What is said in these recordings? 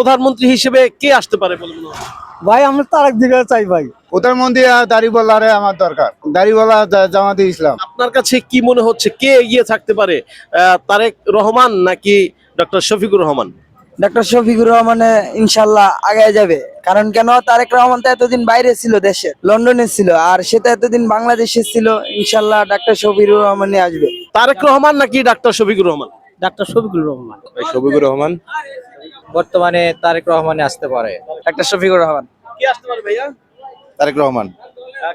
প্রধানমন্ত্রী হিসেবে কে আসতে পারে বলে মনে হয়? ভাই আমরা তারেক দিকে চাই ভাই। প্রধানমন্ত্রী আর দাড়িওয়ালারে আমার দরকার, দাড়িওয়ালা জামাতে ইসলাম। আপনার কাছে কি মনে হচ্ছে কে এগিয়ে থাকতে পারে, তারেক রহমান নাকি ডক্টর শফিকুর রহমান? ডক্টর শফিকুর রহমানে ইনশাল্লাহ আগে যাবে, কারণ কেন তারেক রহমান তো এতদিন বাইরে ছিল, দেশে লন্ডনে ছিল, আর সেটা এতদিন বাংলাদেশে ছিল। ইনশাল্লাহ ডক্টর শফিকুর রহমানই আসবে। তারেক রহমান নাকি ডক্টর শফিকুর রহমান? ডক্টর শফিকুর রহমান। শফিকুর রহমান। বর্তমানে তারেক রহমানে আসতে পারে। ডক্টর শফিকুর রহমান। কে আসতে পারে ভাইয়া? তারেক রহমান।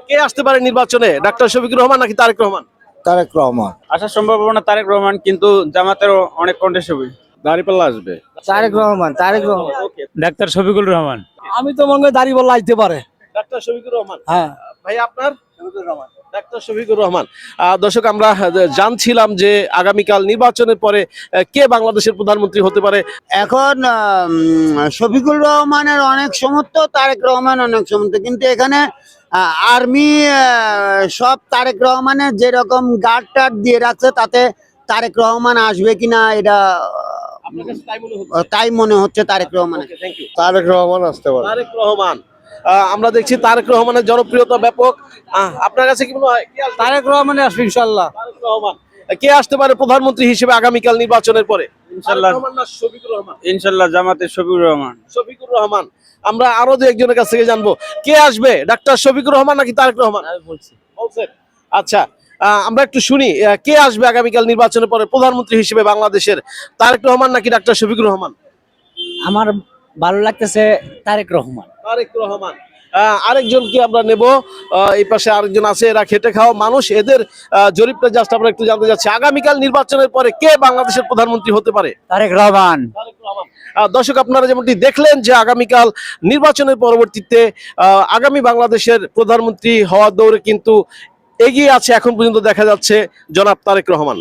কে আসতে পারে নির্বাচনে, ডক্টর শফিকুর রহমান নাকি তারেক রহমান? তারেক রহমান আসার সম্ভাবনা তারেক রহমান, কিন্তু জামাতেরও অনেক কন্টেস্টেবল। দাড়িপাল্লা আসবে। তারেক রহমান। তারেক রহমান। ডাক্তার শফিকুল রহমান। আমি তো মনে করি দাড়িওয়ালা আইতে পারে। ডক্টর শফিকুর রহমান। হ্যাঁ ভাই আপনার? ডক্টর শফিকুর রহমান। দর্শক, আমরা জানছিলাম যে আগামীকাল নির্বাচনের পরে কে বাংলাদেশের প্রধানমন্ত্রী হতে পারে। এখন শফিকুল রহমানের অনেক সমর্থক, তারেক রহমান অনেক সমর্থক, কিন্তু এখানে আর্মি সব তারেক রহমানের যেরকম গার্ড টার্ড দিয়ে রাখছে, তাতে তারেক রহমান আসবে কিনা এটা আপনার কাছে তাই মনে হচ্ছে? তাই মনে হচ্ছে Tarique Rahman. Okay, thank you. Tarique Rahman আসতে পারে। তারেক রহমান। আমরা দেখছি তারেক রহমানের জনপ্রিয়তা ব্যাপক। আপনার কাছে কি মনে হয় কে আসবে? তারেক রহমানে আসবে ইনশাল্লাহ। তারেক রহমান। কে আসতে পারে প্রধানমন্ত্রী হিসেবে আগামীকাল নির্বাচনের পরে? ইনশাল্লাহ। তারেক রহমান না শফিকুর রহমান? ইনশাল্লাহ জামাতের শফিকুর রহমান। শফিকুর রহমান। আমরা আরো দু একজনের কাছ থেকে জানবো কে আসবে, ডাক্তার শফিকুর রহমান নাকি তারেক রহমান? বলছেন। আচ্ছা, আমরা একটু শুনি কে আসবে আগামীকাল নির্বাচনের পরে প্রধানমন্ত্রী হিসেবে বাংলাদেশের, তারেক রহমান নাকি ডাক্তার শফিকুর রহমান? আমার ভালো লাগতেছে তারেক রহমান। তারেক রহমান। আরেকজন কি আমরা নেব? এই পাশে আরেকজন আছে, এরা খেটে খাওয়া মানুষ, এদের জরিপটা জাস্ট আমরা একটু জানতে যাচ্ছি। আগামীকাল নির্বাচনের পরে কে বাংলাদেশের প্রধানমন্ত্রী হতে পারে? তারেক রহমান। দর্শক, আপনারা যেমনটি দেখলেন যে আগামীকাল নির্বাচনের পরবর্তীতে আগামী বাংলাদেশের প্রধানমন্ত্রী হওয়ার দৌড়ে কিন্তু এগিয়ে আছে এখন পর্যন্ত দেখা যাচ্ছে জনাব তারেক রহমান।